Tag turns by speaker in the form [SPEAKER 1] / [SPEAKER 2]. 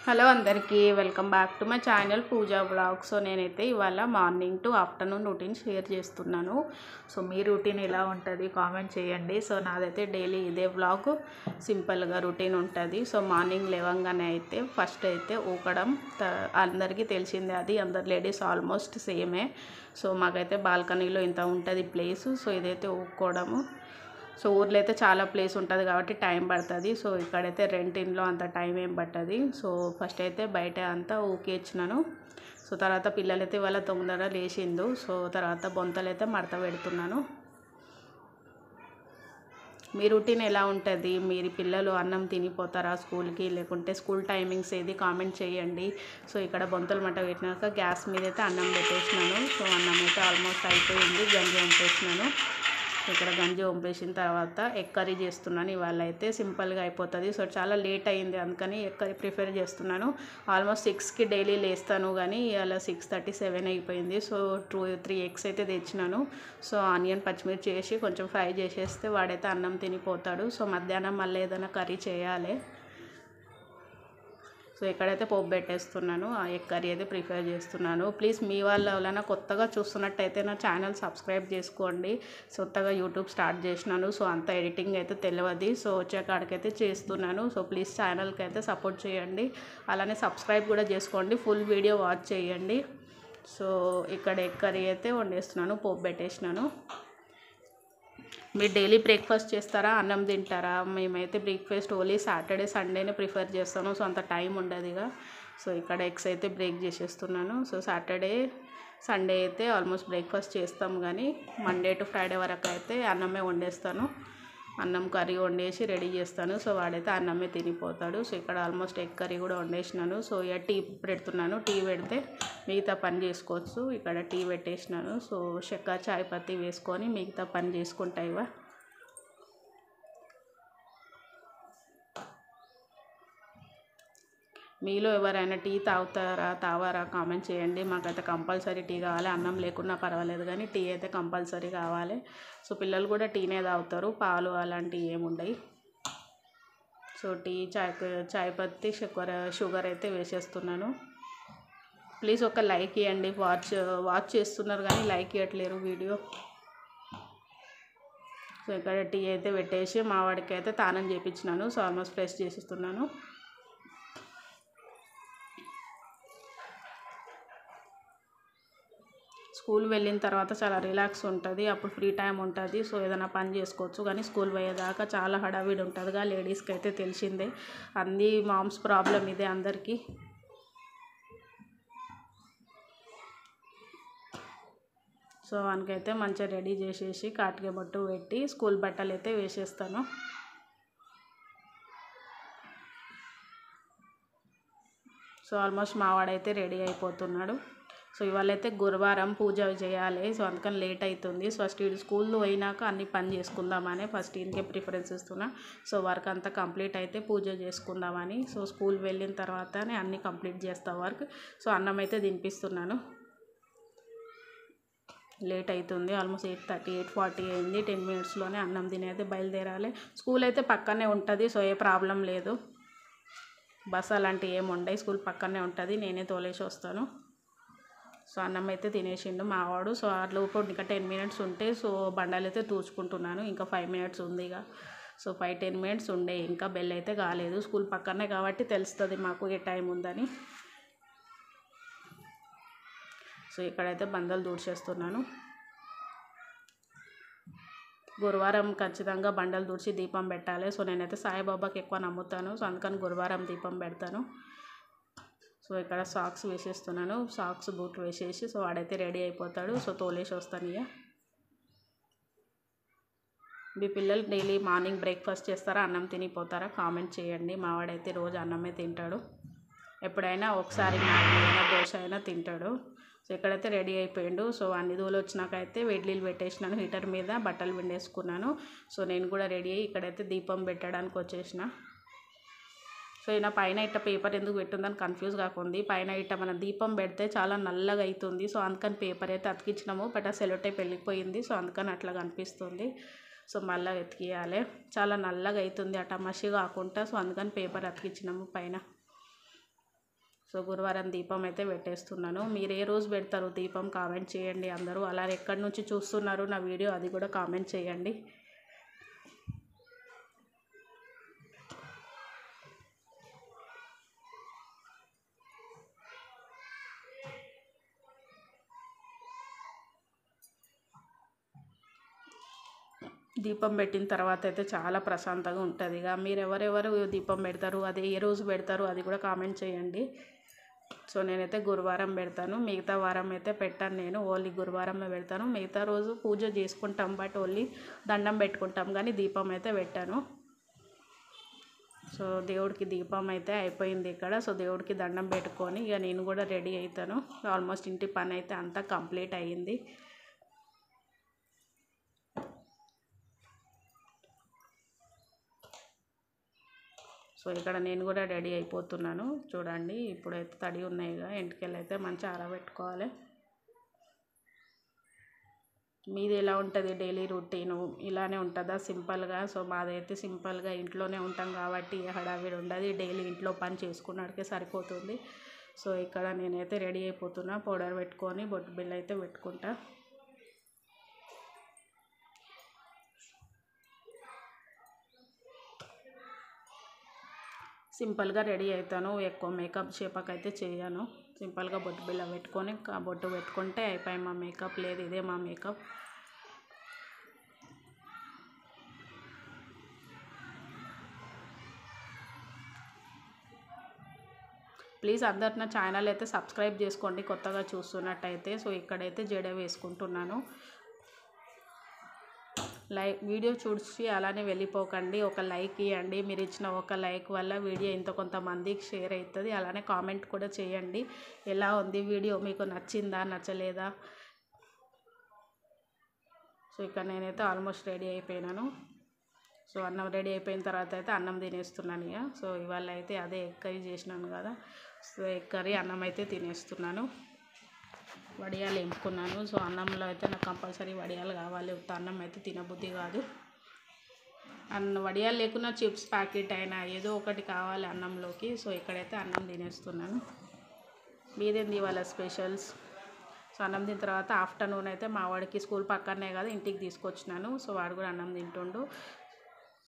[SPEAKER 1] Hello అందరికీ welcome back to my channel Pooja vlog. So నేనైతే ఇవాళ morning to afternoon routine share చేస్తున్నాను. So మీ రొటీన్ ఎలా ఉంటుంది కామెంట్ చేయండి. సో నాదైతే డైలీ ఇదే వ్లాగ్, సింపుల్గా రొటీన్ ఉంటుంది. సో మార్నింగ్ లేవగానే అయితే ఫస్ట్ అయితే ఊకడం అందరికీ తెలిసిందే, అది అందరు లేడీస్ ఆల్మోస్ట్ సేమే. సో మాకైతే బాల్కనీలో ఇంత ఉంటుంది ప్లేస్. సో ఇదైతే ఊక్కోవడము. సో ఊర్లో అయితే చాలా ప్లేస్ ఉంటుంది కాబట్టి టైం పడుతుంది. సో ఇక్కడైతే రెంటిన్లో అంత టైం ఏం పట్టదు. సో ఫస్ట్ అయితే బయట అంతా ఊకేచ్చినాను. సో తర్వాత పిల్లలైతే వాళ్ళ తొందరగా లేచిండు. సో తర్వాత బొంతలు అయితే మడత పెడుతున్నాను. మీ రొటీన్ ఎలా ఉంటుంది? మీరు పిల్లలు అన్నం తినిపోతారా స్కూల్కి, లేకుంటే స్కూల్ టైమింగ్స్ ఏది కామెంట్ చేయండి. సో ఇక్కడ బొంతలు మట్ట పెట్టినాక గ్యాస్ మీద అయితే అన్నం పెట్టేసినాను. సో అన్నం అయితే ఆల్మోస్ట్ అయిపోయింది. గంజి వంపేసినాను. ఇక్కడ గంజి వంపేసిన తర్వాత ఎగ్ కర్రీ చేస్తున్నాను. ఇవాళ అయితే సింపుల్గా అయిపోతుంది. సో చాలా లేట్ అయింది, అందుకని ఎగ్ కర్రీ ప్రిఫర్ చేస్తున్నాను. ఆల్మోస్ట్ 6కి డైలీ లేస్తాను, కానీ ఇవాళ 6:37 అయిపోయింది. సో 3 ఎగ్స్ అయితే తెచ్చినాను. సో ఆనియన్ పచ్చిమిర్చి చేసి కొంచెం ఫ్రై చేసేస్తే వాడైతే అన్నం తినిపోతాడు. సో మధ్యాహ్నం మళ్ళీ ఏదైనా కర్రీ చేయాలి. సో ఇక్కడైతే పోపు పెట్టేస్తున్నాను. ఆ ఎగ్ కర్రీ అయితే ప్రిఫర్ చేస్తున్నాను. ప్లీజ్ మీ వాళ్ళు ఎవరైనా కొత్తగా చూస్తున్నట్టయితే నా ఛానల్ సబ్స్క్రైబ్ చేసుకోండి. కొత్తగా యూట్యూబ్ స్టార్ట్ చేసినాను. సో అంత ఎడిటింగ్ అయితే తెలియదు. సో వచ్చేకాడికైతే చేస్తున్నాను. సో ప్లీజ్ ఛానల్కి అయితే సపోర్ట్ చేయండి. అలానే సబ్స్క్రైబ్ కూడా చేసుకోండి. ఫుల్ వీడియో వాచ్ చేయండి. సో ఇక్కడ ఎగ్ కర్రీ అయితే వండేస్తున్నాను, పోపు పెట్టేసినాను. మీరు డైలీ బ్రేక్ఫాస్ట్ చేస్తారా, అన్నం తింటారా? మేమైతే బ్రేక్ఫాస్ట్ ఓన్లీ సాటర్డే సండేనే ప్రిఫర్ చేస్తాను. సో అంత టైం ఉండదు ఇక. సో ఇక్కడ ఎగ్స్ అయితే బ్రేక్ చేసేస్తున్నాను. సో సాటర్డే సండే అయితే ఆల్మోస్ట్ బ్రేక్ఫాస్ట్ చేస్తాం, కానీ మండే టు ఫ్రైడే వరకు అయితే అన్నమే వండేస్తాను. అన్నం కర్రీ వండేసి రెడీ చేస్తాను. సో వాడైతే అన్నమే తినిపోతాడు. సో ఇక్కడ ఆల్మోస్ట్ ఎగ్ కర్రీ కూడా వండేసినాను. సో ఇక టీ పెడుతున్నాను. టీ పెడితే మిగతా పని చేసుకోవచ్చు. ఇక్కడ టీ పెట్టేసినాను. సో చక్కెర చాయ్ పత్తి వేసుకొని మిగతా పని చేసుకుంటాయివా. మీలో ఎవరైనా టీ తావారా కామెంట్ చేయండి. మాకైతే కంపల్సరీ టీ కావాలి. అన్నం లేకున్నా పర్వాలేదు, కానీ టీ అయితే కంపల్సరీ కావాలి. సో పిల్లలు కూడా టీనే తాగుతారు, పాలు అలాంటివి ఏముండవు. సో టీ చాయ్ పత్తి షుగర్ అయితే వేసేస్తున్నాను. ప్లీజ్ ఒక లైక్ ఇవ్వండి. వాచ్ చేస్తున్నారు కానీ లైక్ ఇవ్వట్లేరు వీడియో. సో ఇక్కడ టీ అయితే పెట్టేసి మా వాడికి అయితే తానం చేయించినాను. సో ఆల్మోస్ట్ ఫ్రెష్ చేసిస్తున్నాను. స్కూల్ వెళ్ళిన తర్వాత చాలా రిలాక్స్ ఉంటుంది, అప్పుడు ఫ్రీ టైం ఉంటుంది. సో ఏదైనా పని చేసుకోవచ్చు. కానీ స్కూల్ పోయేదాకా చాలా హడావిడి ఉంటుందిగా, లేడీస్కి అయితే తెలిసిందే. అన్నీ మామ్స్ ప్రాబ్లం ఇదే అందరికీ. సో వానికైతే మంచిగా రెడీ చేసేసి కాటికే బొట్టు పెట్టి స్కూల్ బట్టలు అయితే వేసేస్తాను. సో ఆల్మోస్ట్ మా వాడైతే రెడీ అయిపోతున్నాడు. సో ఇవాళైతే గురువారం పూజ చేయాలి. సో అందుకని లేట్ అవుతుంది. సో ఫస్ట్ స్కూల్లో పోయినాక అన్ని పని చేసుకుందామని ఫస్ట్ ఈయనకే ప్రిఫరెన్స్ ఇస్తున్నా. సో వర్క్ అంతా కంప్లీట్ అయితే పూజ చేసుకుందామని. సో స్కూల్ వెళ్ళిన తర్వాతనే అన్నీ కంప్లీట్ చేస్తా వర్క్. సో అన్నం అయితే తినిపిస్తున్నాను. లేట్ అవుతుంది, ఆల్మోస్ట్ 8:30 8:40 అయింది. 10 మినిట్స్లోనే అన్నం తినేది బయలుదేరాలి. స్కూల్ అయితే పక్కనే ఉంటుంది. సో ఏ ప్రాబ్లం లేదు, బస్ అలాంటివి ఏమి ఉండవు. స్కూల్ పక్కనే ఉంటుంది, నేనే తోలేసి వస్తాను. సో అన్నం అయితే తినేసిండు మావాడు. సో అట్లోపు ఇంకా 10 మినిట్స్ ఉంటే సో బండాలు అయితే తూచుకుంటున్నాను. ఇంకా 5 మినిట్స్ ఉంది ఇక. సో 5-10 మినిట్స్ ఉండే, ఇంకా బెల్ అయితే కాలేదు. స్కూల్ పక్కనే కాబట్టి తెలుస్తుంది మాకు ఏ టైం ఉందని. సో ఇక్కడైతే బండలు దూడ్చేస్తున్నాను. గురువారం ఖచ్చితంగా బండలు దూడ్చి దీపం పెట్టాలి. సో నేనైతే సాయిబాబాకి ఎక్కువ నమ్ముతాను. సో అందుకని గురువారం దీపం పెడతాను. సో ఇక్కడ సాక్స్ వేసేస్తున్నాను. సాక్స్ బూట్ వేసేసి సో వాడైతే రెడీ అయిపోతాడు. సో తోలేసి వస్తాను ఇక. మీ పిల్లలు డైలీ మార్నింగ్ బ్రేక్ఫాస్ట్ చేస్తారా, అన్నం తినిపోతారా కామెంట్ చేయండి. మా వాడైతే రోజు అన్నమే తింటాడు. ఎప్పుడైనా ఒకసారి అయినా దోశ అయినా తింటాడు. సో ఇక్కడైతే రెడీ అయిపోయిండు. సో అన్ని దూలు వచ్చినాకైతే వేడినీళ్ళు పెట్టేసినాను. హీటర్ మీద బట్టలు పిండేసుకున్నాను. సో నేను కూడా రెడీ అయ్యి ఇక్కడైతే దీపం పెట్టడానికి వచ్చేసిన. సో ఈయన పైన ఇట్ట పేపర్ ఎందుకు పెట్టుందని కన్ఫ్యూజ్ కాకుంది. పైన ఇట్ట మన దీపం పెడితే చాలా నల్లగా అవుతుంది. సో అందుకని పేపర్ అయితే అతికించినాము, బట్ ఆ సెలో టేప్ వెళ్ళిపోయింది. సో అందుకని అట్లా కనిపిస్తుంది. సో మళ్ళీ వెతికియాలి, చాలా నల్లగా అవుతుంది అట మసి కాకుండా. సో అందుకని పేపర్ అతికించినాము పైన. సో గురువారం దీపం అయితే పెట్టేస్తున్నాను. మీరు ఏ రోజు పెడతారు దీపం కామెంట్ చేయండి అందరూ. అలానే ఎక్కడి నుంచి చూస్తున్నారు నా వీడియో అది కూడా కామెంట్ చేయండి. దీపం పెట్టిన తర్వాత అయితే చాలా ప్రశాంతంగా ఉంటుంది. ఇక మీరు ఎవరెవరు దీపం పెడతారు, అది ఏ రోజు పెడతారు అది కూడా కామెంట్ చేయండి. సో నేనైతే గురువారం పెడతాను, మిగతా వారం అయితే పెట్టాను. నేను ఓన్లీ గురువారమే పెడతాను. మిగతా రోజు పూజ చేసుకుంటాం, బట్ ఓన్లీ దండం పెట్టుకుంటాం కానీ దీపం అయితే పెట్టాను. సో దేవుడికి దీపం అయితే అయిపోయింది ఇక్కడ. సో దేవుడికి దండం పెట్టుకొని ఇక నేను కూడా రెడీ అవుతాను. ఆల్మోస్ట్ ఇంటి పని అయితే అంతా కంప్లీట్ అయ్యింది. సో ఇక్కడ నేను కూడా రెడీ అయిపోతున్నాను. చూడండి ఇప్పుడైతే తడి ఉన్నాయిగా, ఎంటికలు అయితే మంచిగా ఆరబెట్టుకోవాలి. మీది ఎలా ఉంటుంది డైలీ రొటీను? ఇలానే ఉంటుందా సింపుల్గా? సో మాదైతే సింపుల్గా ఇంట్లోనే ఉంటాం కాబట్టి హడావిడి ఉండదు. డైలీ ఇంట్లో పని చేసుకున్నడికే సరిపోతుంది. సో ఇక్కడ నేనైతే రెడీ అయిపోతున్నా. పౌడర్ పెట్టుకొని బొట్టు బిళ్ళ అయితే పెట్టుకుంటా. సింపుల్గా రెడీ అవుతాను. ఎక్కువ మేకప్ షేపక్ అయితే చేయను. సింపుల్గా బొట్టు బిళ్ళ పెట్టుకొని బొట్టు పెట్టుకుంటే అయిపోయి మా మేకప్. లేదు ఇదే మా మేకప్. ప్లీజ్ అందరు నా ఛానల్ అయితే సబ్స్క్రైబ్ చేసుకోండి కొత్తగా చూస్తున్నట్టయితే. సో ఇక్కడైతే జడ వేసుకుంటున్నాను. వీడియో చూసి అలానే వెళ్ళిపోకండి, ఒక లైక్ ఇవ్వండి. మీరు ఇచ్చిన ఒక లైక్ వల్ల వీడియో ఇంత కొంతమందికి షేర్ అవుతుంది. అలానే కామెంట్ కూడా చేయండి, ఎలా ఉంది వీడియో, మీకు నచ్చిందా నచ్చలేదా. సో ఇక్కడ నేనైతే ఆల్మోస్ట్ రెడీ అయిపోయినాను. సో అన్నం రెడీ అయిపోయిన తర్వాత అయితే అన్నం తినేస్తున్నాను ఇక. సో ఇవాళ అయితే అదే ఎగ్ కర్రీ చేసినాను కదా. సో ఎగ్ కర్రీ అన్నం అయితే తినేస్తున్నాను. వడియాలు వేపుకున్నాను. సో అన్నంలో అయితే నాకు కంపల్సరీ వడియాలు కావాలి. అన్నం అయితే తినబుద్ధి కాదు. వడియాలు లేకున్నా చిప్స్ ప్యాకెట్ అయినా ఏదో ఒకటి కావాలి అన్నంలోకి. సో ఇక్కడైతే అన్నం తినేస్తున్నాను. మీదేంది ఇవాళ స్పెషల్స్? సో అన్నం తిన్న తర్వాత ఆఫ్టర్నూన్ అయితే మా వాడికి స్కూల్ పక్కనే కదా ఇంటికి తీసుకొచ్చినాను. సో వాడు కూడా అన్నం తింటుండు.